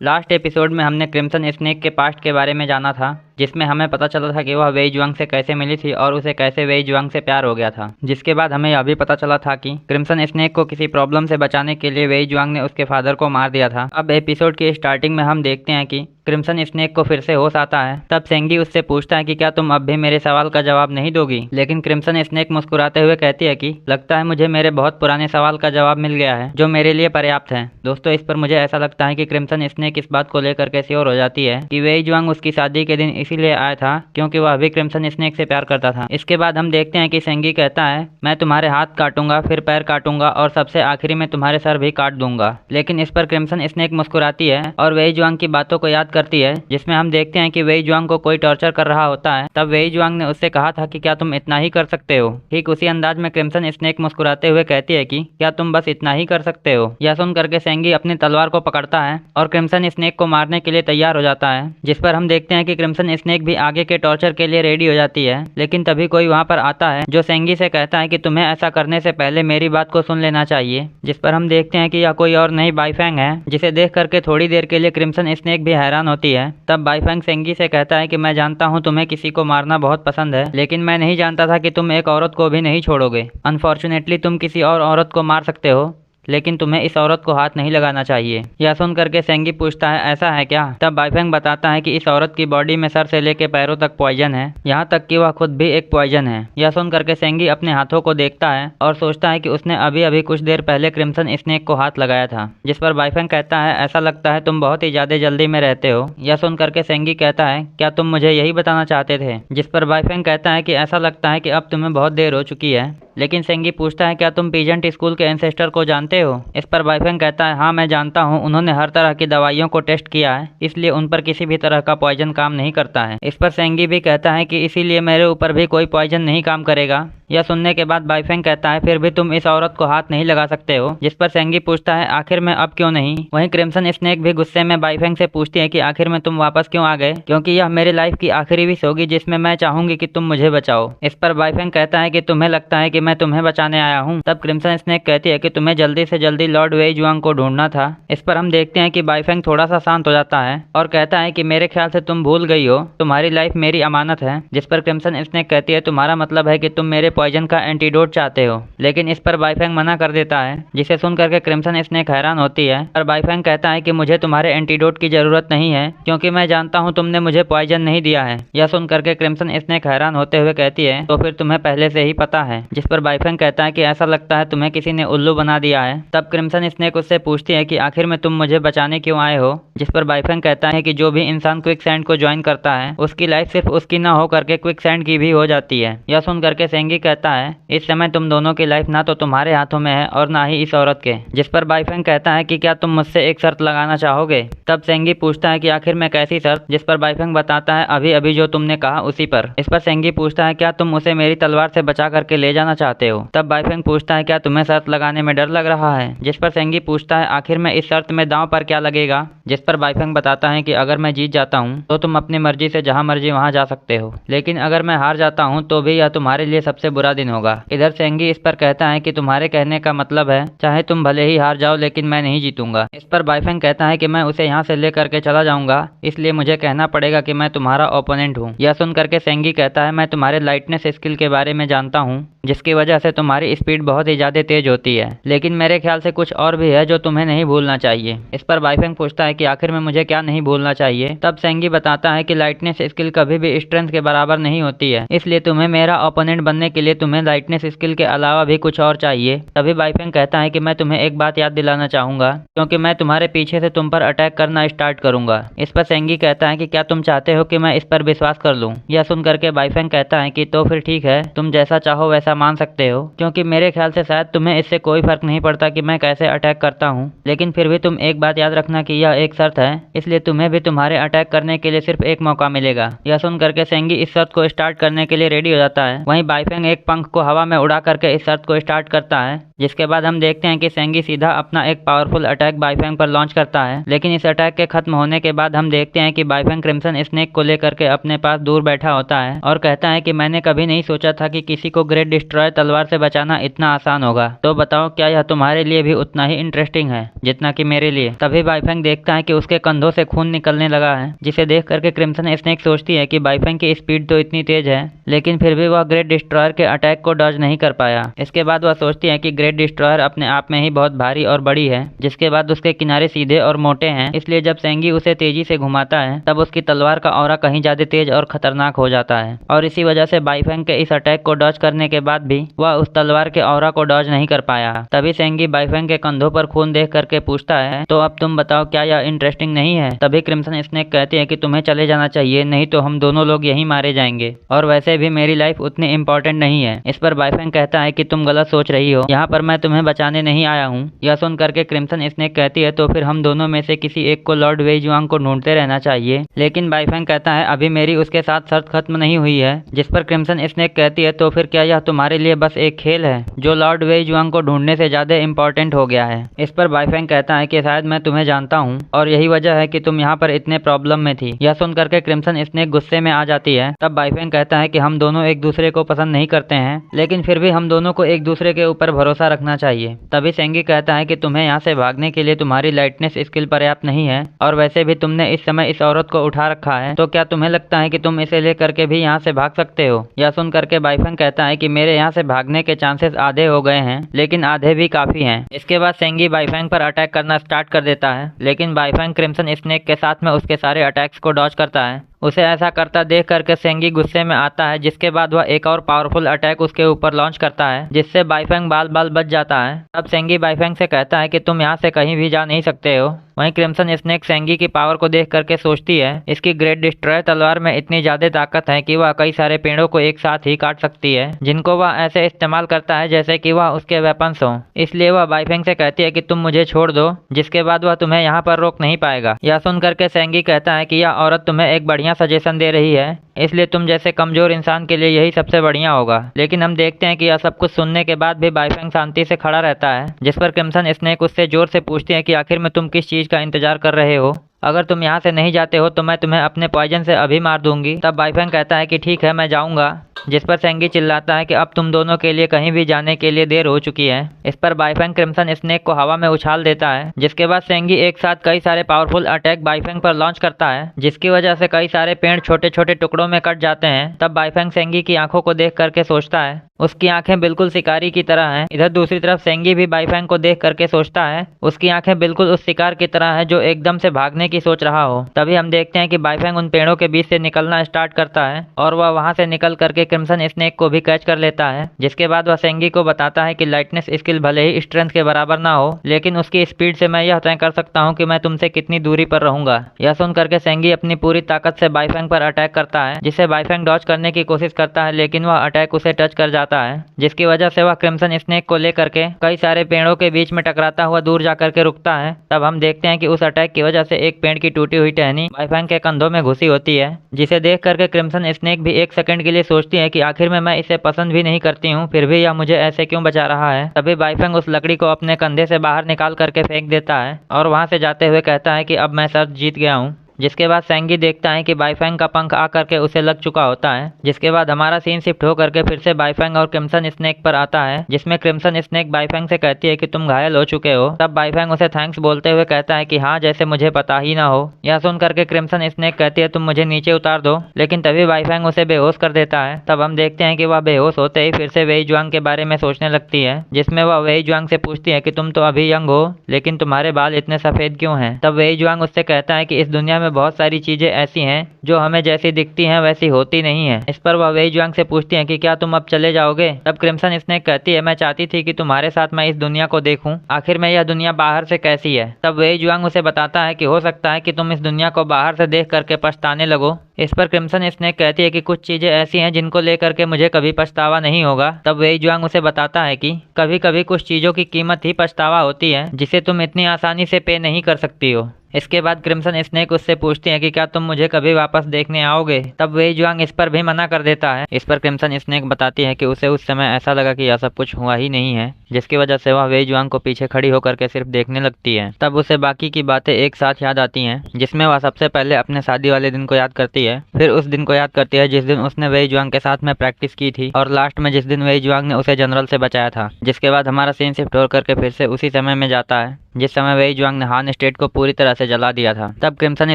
Last episode में हमने crimson snake के पास्ट के बारे में जाना था, जिसमें हमें पता चला था कि वह वेई जुआंग से कैसे मिली थी और उसे कैसे वेई जुआंग से प्यार हो गया था। जिसके बाद हमें यह भी पता चला था कि क्रिम्सन स्नेक को किसी प्रॉब्लम से बचाने के लिए वेई जुआंग ने उसके फादर को मार दिया था। अब एपिसोड की स्टार्टिंग में हम देखते हैं कि क्रिम्सन स्नेक को फिर से होश आता है। तब सेंगी उससे पूछता है कि क्या तुम अब भी मेरे सवाल का जवाब नहीं दोगी, लेकिन क्रिम्सन स्नेक मुस्कुराते हुए कहती है कि लगता है मुझे मेरे बहुत पुराने सवाल का जवाब मिल गया है, जो मेरे लिए पर्याप्त है। दोस्तों, इस पर मुझे ऐसा लगता है कि क्रिम्सन स्नेक इस बात को लेकर के श्योर हो जाती है कि वेई जुआंग उसकी शादी के दिन इसीलिए आया था क्योंकि वह अभी क्रिम्सन स्नेक से प्यार करता था। इसके बाद हम देखते हैं कि सेंगी कहता है, मैं तुम्हारे हाथ काटूंगा, फिर पैर काटूंगा और सबसे आखिरी में तुम्हारे सर भी काट दूंगा। लेकिन इस पर क्रिम्सन स्नेक मुस्कुराती है और वेई जुआंग की बातों को याद करती है, जिसमें हम देखते हैं कि वेई जुआंग को कोई टॉर्चर कर रहा होता है। तब वेई जुआंग ने उससे कहा था कि क्या तुम इतना ही कर सकते हो। ठीक उसी अंदाज में क्रिम्सन स्नेक मुस्कुराते हुए कहती है कि क्या तुम बस इतना ही कर सकते हो। यह सुन करके सेंगी अपनी तलवार को पकड़ता है और क्रिम्सन स्नेक को मारने के लिए तैयार हो जाता है, जिस पर हम देखते हैं कि क्रिम्सन स्नेक भी आगे के टॉर्चर के लिए रेडी हो जाती है। लेकिन तभी कोई वहां पर आता है जो सेंगी से कहता है कि तुम्हें ऐसा करने से पहले मेरी बात को सुन लेना चाहिए। जिस पर हम देखते हैं कि यह कोई और नहीं बाईफैंग है, जिसे देख करके थोड़ी देर के लिए क्रिम्सन स्नेक भी हैरान होती है। तब बाईफैंग सेंगी से कहता है कि मैं जानता हूँ तुम्हें किसी को मारना बहुत पसंद है, लेकिन मैं नहीं जानता था कि तुम एक औरत को भी नहीं छोड़ोगे। अनफॉर्चुनेटली तुम किसी और औरत को मार सकते हो, लेकिन तुम्हें इस औरत को हाथ नहीं लगाना चाहिए। यह सुन करके सेंगी पूछता है, ऐसा है क्या? तब बाईफैंग बताता है कि इस औरत की बॉडी में सर से लेकर पैरों तक पॉइजन है, यहाँ तक कि वह खुद भी एक पॉइजन है। यह सुन करके सेंगी अपने हाथों को देखता है और सोचता है कि उसने अभी अभी कुछ देर पहले क्रिम्सन स्नेक को हाथ लगाया था। जिस पर बाईफैंग कहता है, ऐसा लगता है तुम बहुत ही ज्यादा जल्दी में रहते हो। यह सुन करके सेंगी कहता है, क्या तुम मुझे यही बताना चाहते थे? जिस पर बाईफैंग कहता है कि ऐसा लगता है कि अब तुम्हें बहुत देर हो चुकी है। लेकिन सेंगी पूछता है, क्या तुम पीजेंट स्कूल के एंसेस्टर को जानते हो? इस पर बाईफैंग कहता है, हाँ मैं जानता हूँ, उन्होंने हर तरह की दवाइयों को टेस्ट किया है, इसलिए उन पर किसी भी तरह का पॉइजन काम नहीं करता है। इस पर सेंगी भी कहता है कि इसीलिए मेरे ऊपर भी कोई पॉइजन नहीं काम करेगा। यह सुनने के बाद बाईफैंग कहता है, फिर भी तुम इस औरत को हाथ नहीं लगा सकते हो। जिस पर सेंगी पूछता है, आखिर में अब क्यों नहीं? वहीं क्रिम्सन स्नेक भी गुस्से में बाईफैंग से पूछती है कि आखिर में तुम वापस क्यों आ गए, क्योंकि यह मेरी लाइफ की आखिरी विश होगी जिसमें मैं चाहूंगी कि तुम मुझे बचाओ। इस पर बाईफैंग कहता है कि तुम्हें लगता है कि मैं तुम्हें बचाने आया हूँ। तब क्रिम्सन स्नेक कहती है कि तुम्हें जल्दी से जल्दी लॉर्ड वेई जुआंग को ढूंढना था। इस पर हम देखते हैं कि बाईफैंग थोड़ा सा शांत हो जाता है और कहता है कि मेरे ख्याल से तुम भूल गई हो, तुम्हारी लाइफ मेरी अमानत है। जिस पर क्रिम्सन स्नेक कहती है, तुम्हारा मतलब है कि तुम मेरे पॉइजन का एंटीडोट चाहते हो। लेकिन इस पर बाईफैंग मना कर देता है, जिसे सुन करके क्रिम्सन स्नेक हैरान होती है और बाईफैंग कहता है कि मुझे तुम्हारे एंटीडोट की जरूरत नहीं है, क्योंकि मैं जानता हूँ तुमने मुझे पॉइजन नहीं दिया है। यह सुन करके क्रिम्सन स्नेक हैरान होते हुए कहती है, तो फिर तुम्हें पहले से ही पता है। जिस पर बाईफैंग कहता है कि ऐसा लगता है तुम्हें किसी ने उल्लू बना दिया है। तब क्रिम्सन स्नेक उससे पूछती है कि आखिर में तुम मुझे बचाने क्यों आए हो। जिस पर बाईफैंग कहता है कि जो भी इंसान क्विक सैंड को ज्वाइन करता है, उसकी लाइफ सिर्फ उसकी ना हो करके क्विक सैंड की भी हो जाती है। यह सुन करके सेंगी कहता है, इस समय तुम दोनों की लाइफ ना तो तुम्हारे हाथों में है और ना ही इस औरत के। जिस पर बाईफैंग कहता है कि क्या तुम मुझसे एक शर्त लगाना चाहोगे। तब सेंगी पूछता है कि आखिर में कैसी शर्त। जिस पर बाईफैंग बताता है, अभी अभी जो तुमने कहा उसी पर। इस पर सेंगी पूछता है, क्या तुम उसे मेरी तलवार से बचा करके ले जाना चाहते हो। तब बाईफैंग पूछता है, क्या तुम्हें शर्त लगाने में डर लग रहा है। जिस पर सेंगी पूछता है, आखिर में इस शर्त में दांव पर क्या लगेगा। जिस पर बाईफैंग बताता है कि अगर मैं जीत जाता हूँ तो तुम अपनी मर्जी से जहां मर्जी वहां जा सकते हो, लेकिन अगर मैं हार जाता हूँ तो भी यह तुम्हारे लिए सबसे बुरा दिन होगा। इधर सेंगी इस पर कहता है कि तुम्हारे कहने का मतलब है चाहे तुम भले ही हार जाओ लेकिन मैं नहीं जीतूंगा। इस पर बाईफैंग कहता है कि मैं उसे यहाँ से लेकर के चला जाऊंगा, इसलिए मुझे कहना पड़ेगा कि मैं तुम्हारा ओपोनेंट हूँ। यह सुन करके सेंगी कहता है, मैं तुम्हारे लाइटनेस स्किल के बारे में जानता हूँ, जिसकी वजह से तुम्हारी स्पीड बहुत ही ज्यादा तेज होती है, लेकिन मेरे ख्याल से कुछ और भी है जो तुम्हें नहीं भूलना चाहिए। इस पर बाईफैंग पूछता है कि आखिर में मुझे क्या नहीं भूलना चाहिए। तब सेंगी बताता है कि लाइटनेस स्किल कभी भी स्ट्रेंथ के बराबर नहीं होती है, इसलिए तुम्हें मेरा ओपोनेंट बनने के लिए तुम्हें लाइटनेस स्किल के अलावा भी कुछ और चाहिए। तभी बाईफैंग कहता है कि मैं तुम्हें एक बात याद दिलाना चाहूंगा, क्योंकि मैं तुम्हारे पीछे से तुम पर अटैक करना स्टार्ट करूंगा। इस पर सेंगी कहता है कि क्या तुम चाहते हो कि मैं इस पर विश्वास कर लूं। यह सुन करके बाईफैंग कहता है कि तो फिर ठीक है, तुम जैसा चाहो वैसा मान सकते हो, क्योंकि मेरे ख्याल से शायद तुम्हें इससे कोई फर्क नहीं पड़ता कि मैं कैसे अटैक करता हूँ। लेकिन फिर भी तुम एक बात याद रखना कि यह एक शर्त है, इसलिए तुम्हें भी तुम्हारे अटैक करने के लिए सिर्फ एक मौका मिलेगा। यह सुन करके सेंगी इस शर्त को स्टार्ट करने के लिए रेडी हो जाता है। वहीं बाईफैंग एक पंख को हवा में उड़ा करके इस शर्त को स्टार्ट करता है जिसके बाद हम देखते हैं कि सेंगी सीधा अपना एक पावरफुल अटैक बाईफैंग पर लॉन्च करता है। लेकिन इस अटैक के खत्म होने के बाद हम देखते हैं कि बाईफैंग क्रिम्सन स्नेक को लेकर के अपने पास दूर बैठा होता है और कहता है कि मैंने कभी नहीं सोचा था कि किसी को ग्रेट डिस्ट्रॉयर तलवार से बचाना इतना आसान होगा। तो बताओ क्या यह तुम्हारे लिए भी उतना ही इंटरेस्टिंग है जितना कि मेरे लिए। तभी बाईफैंग देखता है कि उसके कंधों से खून निकलने लगा है, जिसे देख करके क्रिम्सन स्नेक सोचती है कि बाईफैंग की स्पीड तो इतनी तेज है लेकिन फिर भी वह ग्रेट डिस्ट्रॉयर के अटैक को डॉज नहीं कर पाया। इसके बाद वह सोचती है कि ग्रेट डिस्ट्रॉयर अपने आप में ही बहुत भारी और बड़ी है, जिसके बाद उसके किनारे सीधे और मोटे हैं, इसलिए जब सेंगी उसे तेजी से घुमाता है तब उसकी तलवार का ऑरा कहीं ज्यादा तेज और खतरनाक हो जाता है। और इसी वजह से बाईफैंग के इस अटैक को डॉज करने के बाद भी वह उस तलवार के ऑरा को डॉज नहीं कर पाया। तभी सेंगी बाईफैंग के कंधों पर खून देख करके पूछता है, तो अब तुम बताओ क्या यह इंटरेस्टिंग नहीं है। तभी क्रिम्सन स्नेक कहती है कि तुम्हें चले जाना चाहिए, नहीं तो हम दोनों लोग यहीं मारे जाएंगे और वैसे भी मेरी लाइफ उतनी इंपॉर्टेंट नहीं है। इस पर बाईफैंग कहता है कि तुम गलत सोच रही हो, यहाँ पर मैं तुम्हें बचाने नहीं आया हूँ। यह सुन करके क्रिम्सन स्नेक कहती है तो फिर हम दोनों में से किसी एक को लॉर्ड वेईजुआंग को ढूंढते रहना चाहिए। लेकिन बाईफैंग कहता है अभी मेरी उसके साथ शर्त खत्म नहीं हुई है। जिस पर क्रिम्सन स्नेक कहती है तो फिर क्या यह तुम्हारे लिए बस एक खेल है जो लॉर्ड वेईजुआंग को ढूंढने से ज्यादा इंपॉर्टेंट हो गया है। इस पर बाईफैंग कहता है कि शायद मैं तुम्हें जानता हूँ और यही वजह है कि तुम यहाँ पर इतने प्रॉब्लम में थी। यह सुन करके क्रिम्सन स्नेक गुस्से में आ जाती है। तब बाईफैंग कहता है कि हम दोनों एक दूसरे को पसंद नहीं करते हैं लेकिन फिर भी हम दोनों को एक दूसरे के ऊपर भरोसा रखना चाहिए। तभी सेंगी कहता है कि तुम्हें यहाँ से भागने के लिए तुम्हारी लाइटनेस स्किल पर्याप्त नहीं है और वैसे भी तुमने इस समय इस औरत को उठा रखा है, तो क्या तुम्हें लगता है कि तुम इसे ले करके भी यहाँ से भाग सकते हो। यह सुन करके बाईफैंग कहता है कि मेरे यहाँ से भागने के चांसेस आधे हो गए हैं लेकिन आधे भी काफी हैं। इसके बाद सेंगी बाईफैंग पर अटैक करना स्टार्ट कर देता है लेकिन बाईफैंग क्रिम्सन स्नेक के साथ में उसके सारे अटैक्स को डॉज करता है। उसे ऐसा करता देख करके सेंगी गुस्से में आता है, जिसके बाद वह एक और पावरफुल अटैक उसके ऊपर लॉन्च करता है जिससे बाईफैंग बाल बाल बच जाता है। तब सेंगी बाईफैंग से कहता है कि तुम यहाँ से कहीं भी जा नहीं सकते हो। वहीं क्रिम्सन स्नेक सेंगी की पावर को देख करके सोचती है इसकी ग्रेट डिस्ट्रॉयर तलवार में इतनी ज्यादा ताकत है कि वह कई सारे पेड़ों को एक साथ ही काट सकती है, जिनको वह ऐसे इस्तेमाल करता है जैसे कि वह उसके वेपन्स हों। इसलिए वह बाईफैंग से कहती है कि तुम मुझे छोड़ दो, जिसके बाद वह तुम्हें यहाँ पर रोक नहीं पाएगा। यह सुन करके सेंगी कहता है कि यह औरत तुम्हें एक बढ़िया सजेशन दे रही है, इसलिए तुम जैसे कमजोर इंसान के लिए यही सबसे बढ़िया होगा। लेकिन हम देखते हैं कि यह सब कुछ सुनने के बाद भी बाईफैंग शांति से खड़ा रहता है। जिस पर क्रिम्सन स्नेक उससे जोर से पूछती है कि आखिर में तुम किस चीज का इंतजार कर रहे हो। अगर तुम यहाँ से नहीं जाते हो तो मैं तुम्हें अपने पॉइजन से अभी मार दूंगी। तब बाईफैंग कहता है कि ठीक है मैं जाऊंगा। जिस पर सेंगी चिल्लाता है कि अब तुम दोनों के लिए कहीं भी जाने के लिए देर हो चुकी है। इस पर बाईफैंग क्रिम्सन स्नेक को हवा में उछाल देता है, जिसके बाद सेंगी एक साथ कई सारे पावरफुल अटैक बाईफैंग पर लॉन्च करता है, जिसकी वजह से कई सारे पेड़ छोटे छोटे टुकड़ों में कट जाते हैं। तब बाईफैंग सेंगी की आंखों को देख करके सोचता है उसकी आंखें बिल्कुल शिकारी की तरह हैं। इधर दूसरी तरफ सेंगी भी बाईफैंग को देख करके सोचता है उसकी आंखें बिल्कुल उस शिकार की तरह है जो एकदम से भागने की सोच रहा हो। तभी हम देखते हैं कि बाईफैंग उन पेड़ों के बीच से निकलना स्टार्ट करता है और वह वहां से निकल करके क्रिम्सन स्नेक को भी कैच कर लेता है। जिसके बाद वह सेंगी को बताता है कि लाइटनेस स्किल भले ही स्ट्रेंथ के बराबर ना हो, लेकिन उसकी स्पीड से मैं यह तय कर सकता हूँ कि मैं तुमसे कितनी दूरी पर रहूंगा। यह सुन करके सेंगी अपनी पूरी ताकत से बाईफैंग पर अटैक करता है, जिसे बाईफैंग डॉज करने की कोशिश करता है लेकिन वह अटैक उसे टच कर जाता है, जिसकी वजह से वह क्रिम्सन स्नेक को लेकर के कई सारे पेड़ों के बीच में टकराता हुआ दूर जाकर के रुकता है। तब हम देखते हैं कि उस अटैक की वजह से एक पेड़ की टूटी हुई टहनी बाईफैंग के कंधों में घुसी होती है, जिसे देख करके क्रिम्सन स्नेक भी एक सेकंड के लिए सोचती है कि आखिर में मैं इसे पसंद भी नहीं करती हूँ, फिर भी यह मुझे ऐसे क्यों बचा रहा है। तभी बाईफैंग उस लकड़ी को अपने कंधे से बाहर निकाल करके फेंक देता है और वहां से जाते हुए कहता है कि अब मैं शर्त जीत गया हूँ। जिसके बाद सेंगी देखता है कि बाईफैंग का पंख आकर के उसे लग चुका होता है। जिसके बाद हमारा सीन शिफ्ट हो करके फिर से बाईफैंग और क्रिम्सन स्नेक पर आता है, जिसमें क्रिम्सन स्नेक बाईफैंग से कहती है कि तुम घायल हो चुके हो। तब बाईफैंग उसे थैंक्स बोलते हुए कहता है कि हाँ, जैसे मुझे पता ही ना हो। यह सुन करके क्रिम्सन स्नेक कहती है तुम मुझे नीचे उतार दो, लेकिन तभी बाईफैंग उसे बेहोश कर देता है। तब हम देखते हैं कि वह बेहोश होते ही फिर से वेईजुआंग के बारे में सोचने लगती है, जिसमें वह वेईजुआंग से पूछती है कि तुम तो अभी यंग हो लेकिन तुम्हारे बाल इतने सफेद क्यों हैं। तब वेईजुआंग उससे कहता है कि इस दुनिया में बहुत सारी चीजें ऐसी हैं जो हमें जैसी दिखती हैं वैसी होती नहीं है। इस पर वह वेईजुआंग से पूछती है कि क्या तुम अब चले जाओगे। तब क्रिम्सन स्नेक कहती है मैं चाहती थी कि तुम्हारे साथ मैं इस दुनिया को देखूं, आखिर में यह दुनिया बाहर से कैसी है। तब वेईजुआंग उसे बताता है कि हो सकता है कि तुम इस दुनिया को बाहर से देख करके पछताने लगो। इस पर क्रिम्सन स्नेक कहती है कि कुछ चीजें ऐसी हैं जिनको लेकर के मुझे कभी पछतावा नहीं होगा। तब वेईजुआंग उसे बताता है कि कभी कभी कुछ चीजों की कीमत ही पछतावा होती है, जिसे तुम इतनी आसानी से पे नहीं कर सकती हो। इसके बाद क्रिम्सन स्नेक उससे पूछती है कि क्या तुम मुझे कभी वापस देखने आओगे। तब वेई जुआंग इस पर भी मना कर देता है। इस पर क्रिम्सन स्नेक बताती है कि उसे उस समय ऐसा लगा कि यह सब कुछ हुआ ही नहीं है, जिसकी वजह से वह वेई जुआंग को पीछे खड़ी होकर के सिर्फ देखने लगती है। तब उसे बाकी की बातें एक साथ याद आती हैं, जिसमें वह सबसे पहले अपने शादी वाले दिन को याद करती है, फिर उस दिन को याद करती है जिस दिन उसने वेई जुआंग के साथ में प्रैक्टिस की थी, और लास्ट में जिस दिन वेई जुआंग ने उसे जनरल से बचाया था। जिसके बाद हमारा सीन शिफ्ट होकर के फिर से उसी समय में जाता है जिस समय वेई जुआंग ने हान स्टेट को पूरी तरह से जला दिया था। तब क्रिम्सन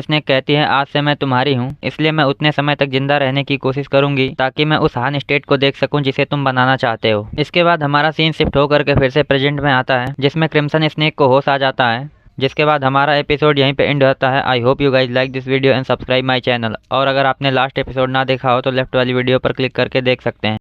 स्नेक कहती है, आज से मैं तुम्हारी हूँ, इसलिए मैं उतने समय तक जिंदा रहने की कोशिश करूंगी ताकि मैं उस हान स्टेट को देख सकूं जिसे तुम बनाना चाहते हो। इसके बाद हमारा सीन शिफ्ट होकर के फिर से प्रेजेंट में आता है, जिसमें क्रिम्सन स्नेक को होश आ जाता है। जिसके बाद हमारा एपिसोड यहीं पे एंड होता है। I hope you guys like this video and subscribe my channel. और अगर आपने लास्ट एपिसोड ना देखा हो तो लेफ्ट वाली वीडियो पर क्लिक करके देख सकते हैं।